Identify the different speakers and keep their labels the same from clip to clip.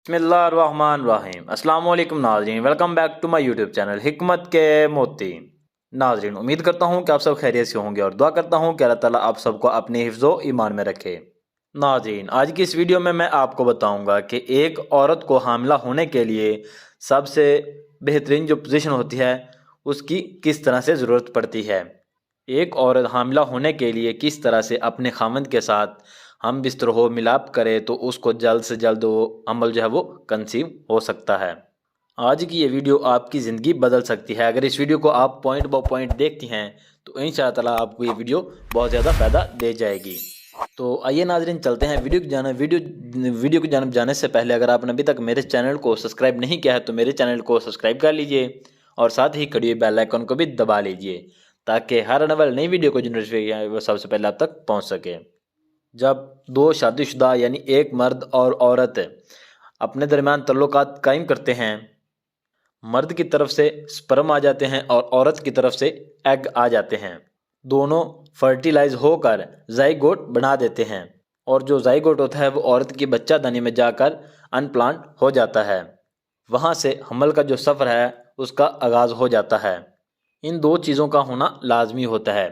Speaker 1: बिस्मिल्लाहिर्रहमानिर्रहीम। अस्सलाम वालेकुम नाज़रीन, welcome back to my YouTube channel हिकमत के मोती। नाज़रीन, उम्मीद करता हूँ कि आप सब खैरियत से होंगे और दुआ करता हूँ कि अल्लाह ताला आप सबको अपने हिफ्ज़ो ईमान में रखे। नाज़रीन, आज की इस वीडियो में मैं आपको बताऊँगा कि एक औरत को हामिला होने के लिए सबसे बेहतरीन जो पोजीशन होती है उसकी किस तरह से ज़रूरत पड़ती है। एक औरत हामिला होने के लिए किस तरह से अपने खामंद के साथ हम बिस्तर हो मिलाप करे तो उसको जल्द से जल्द वो अमल जो है वो कंसीव हो सकता है। आज की ये वीडियो आपकी ज़िंदगी बदल सकती है। अगर इस वीडियो को आप पॉइंट बाय पॉइंट देखती हैं तो इंशाअल्लाह आपको ये वीडियो बहुत ज़्यादा फ़ायदा दे जाएगी। तो आइए नाज़रीन, चलते हैं वीडियो की जानब जाने से पहले अगर आपने अभी तक मेरे चैनल को सब्सक्राइब नहीं किया है तो मेरे चैनल को सब्सक्राइब कर लीजिए और साथ ही खड़ी हुई बेल आइकन को भी दबा लीजिए ताकि हर आने वाली नई वीडियो को जो नोटिफिकेशन है वो सबसे पहले आप तक पहुंच सके। जब दो शादीशुदा यानी एक मर्द और औरत अपने दरमियान तल्लुकात कायम करते हैं, मर्द की तरफ से स्पर्म आ जाते हैं और औरत की तरफ से एग आ जाते हैं। दोनों फर्टिलाइज होकर जाइगोट बना देते हैं और जो जाइगोट होता है वो औरत की बच्चादानी में जाकर अनप्लांट हो जाता है। वहाँ से हमल का जो सफ़र है उसका आगाज़ हो जाता है। इन दो चीज़ों का होना लाजमी होता है,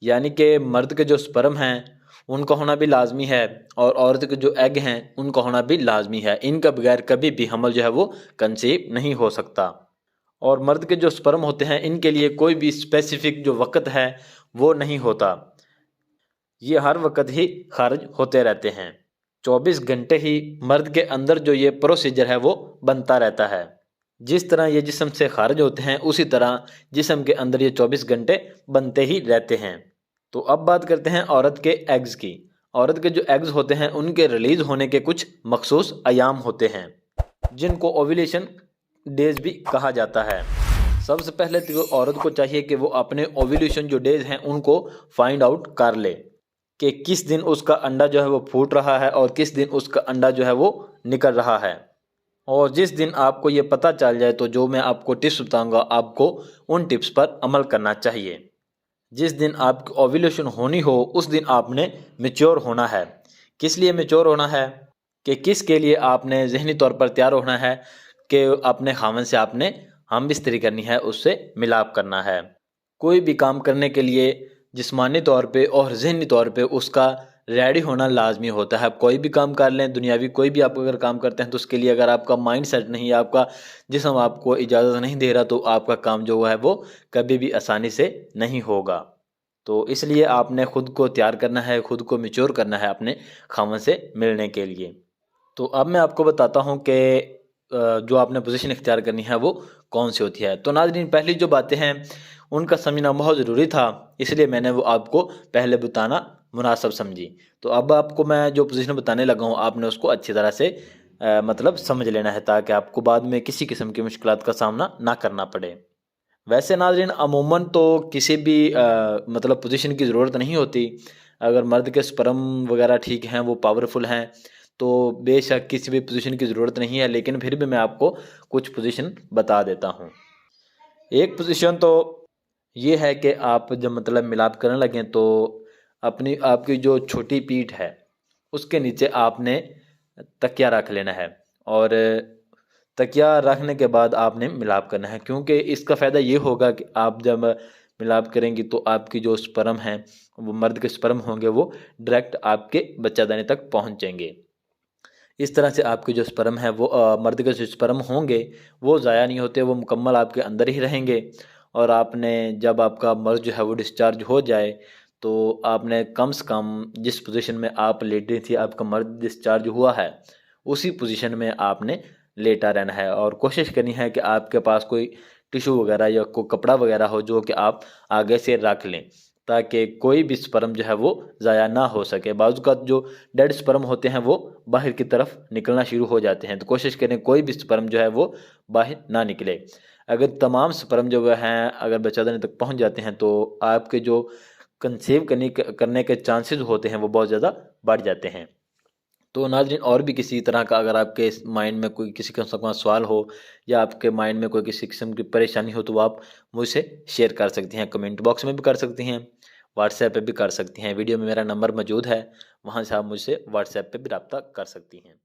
Speaker 1: यानी कि मर्द के जो स्पर्म हैं उनका होना भी लाजमी है और औरत के जो एग हैं उनका होना भी लाजमी है। इनका बगैर कभी भी हमल जो है वो कंसीव नहीं हो सकता। और मर्द के जो स्पर्म होते हैं इनके लिए कोई भी स्पेसिफिक जो वक्त है वो नहीं होता, ये हर वक्त ही खारिज होते रहते हैं। 24 घंटे ही मर्द के अंदर जो ये प्रोसीजर है वो बनता रहता है। जिस तरह ये जिस्म से खारिज होते हैं उसी तरह जिस्म के अंदर ये 24 घंटे बनते ही रहते हैं। तो अब बात करते हैं औरत के एग्स की। औरत के जो एग्स होते हैं उनके रिलीज़ होने के कुछ मखसूस अयाम होते हैं जिनको ओव्यूलेशन डेज भी कहा जाता है। सबसे पहले तो औरत को चाहिए कि वो अपने ओव्यूलेशन जो डेज हैं उनको फाइंड आउट कर ले कि किस दिन उसका अंडा जो है वो फूट रहा है और किस दिन उसका अंडा जो है वो निकल रहा है। और जिस दिन आपको ये पता चल जाए तो जो मैं आपको टिप्स बताऊंगा आपको उन टिप्स पर अमल करना चाहिए। जिस दिन आपकी ओव्यूलेशन होनी हो उस दिन आपने मैच्योर होना है। किस लिए मैच्योर होना है कि किसके लिए आपने जहनी तौर पर तैयार होना है कि अपने खामन से आपने हम बिस्तरी करनी है, उससे मिलाप करना है। कोई भी काम करने के लिए जिस्मानी तौर पे और जहनी तौर पे उसका रेडी होना लाजमी होता है। आप कोई भी काम कर लें, दुनियावी कोई भी आप अगर काम करते हैं तो उसके लिए अगर आपका माइंड सेट नहीं है, आपका जिस्म आपको इजाज़त नहीं दे रहा तो आपका काम जो है वो कभी भी आसानी से नहीं होगा। तो इसलिए आपने ख़ुद को तैयार करना है, ख़ुद को मैच्योर करना है अपने खामन से मिलने के लिए। तो अब मैं आपको बताता हूँ कि जो आपने पोजीशन इख्तियार करनी है वो कौन सी होती है। तो नाज़रीन, पहली जो बातें हैं उनका समझना बहुत ज़रूरी था, इसलिए मैंने वो आपको पहले बताना मुनासिब समझी। तो अब आपको मैं जो पोजीशन बताने लगा हूँ आपने उसको अच्छी तरह से मतलब समझ लेना है ताकि आपको बाद में किसी किस्म की मुश्किलात का सामना ना करना पड़े। वैसे नाज़रीन, अमूमन तो किसी भी मतलब पोजीशन की ज़रूरत नहीं होती। अगर मर्द के स्पर्म वगैरह ठीक हैं, वो पावरफुल हैं तो बेशक किसी भी पोजीशन की ज़रूरत नहीं है, लेकिन फिर भी मैं आपको कुछ पोजीशन बता देता हूँ। एक पोजीशन तो ये है कि आप जब मतलब मिलाप करने लगें तो अपनी आपकी जो छोटी पीठ है उसके नीचे आपने तकिया रख लेना है और तकिया रखने के बाद आपने मिलाप करना है, क्योंकि इसका फ़ायदा ये होगा कि आप जब मिलाप करेंगी तो आपकी जो स्पर्म हैं वो मर्द के स्पर्म होंगे वो डायरेक्ट आपके बच्चादानी तक पहुँचेंगे। इस तरह से आपके जो स्पर्म है वो मर्द के जो स्पर्म होंगे वो ज़ाया नहीं होते, वो मुकम्मल आपके अंदर ही रहेंगे। और आपने जब आपका मर्द जो है वो डिस्चार्ज हो जाए तो आपने कम से कम जिस पोजीशन में आप लेटी थी, आपका मर्द डिस्चार्ज हुआ है उसी पोजीशन में आपने लेटा रहना है और कोशिश करनी है कि आपके पास कोई टिशू वगैरह या कोई कपड़ा वगैरह हो जो कि आप आगे से रख लें ताकि कोई भी स्पर्म जो है वो ज़ाया ना हो सके। बाज़ का जो डेड स्पर्म होते हैं वो बाहर की तरफ निकलना शुरू हो जाते हैं, तो कोशिश करें कोई भी स्पर्म जो है वो बाहर ना निकले। अगर तमाम स्पर्म जो हैं अगर बच्चादानी तक पहुंच जाते हैं तो आपके जो कंसीव करने के चांसेस होते हैं वो बहुत ज़्यादा बढ़ जाते हैं। तो नाज़रीन, और भी किसी तरह का अगर आपके माइंड में कोई किसी किस्म का सवाल हो या आपके माइंड में कोई किसी किस्म की परेशानी हो तो आप मुझसे शेयर कर सकती हैं, कमेंट बॉक्स में भी कर सकती हैं, व्हाट्सएप पे भी कर सकती हैं। वीडियो में मेरा नंबर मौजूद है, वहाँ से आप मुझसे व्हाट्सएप पे भी रब्ता कर सकती हैं।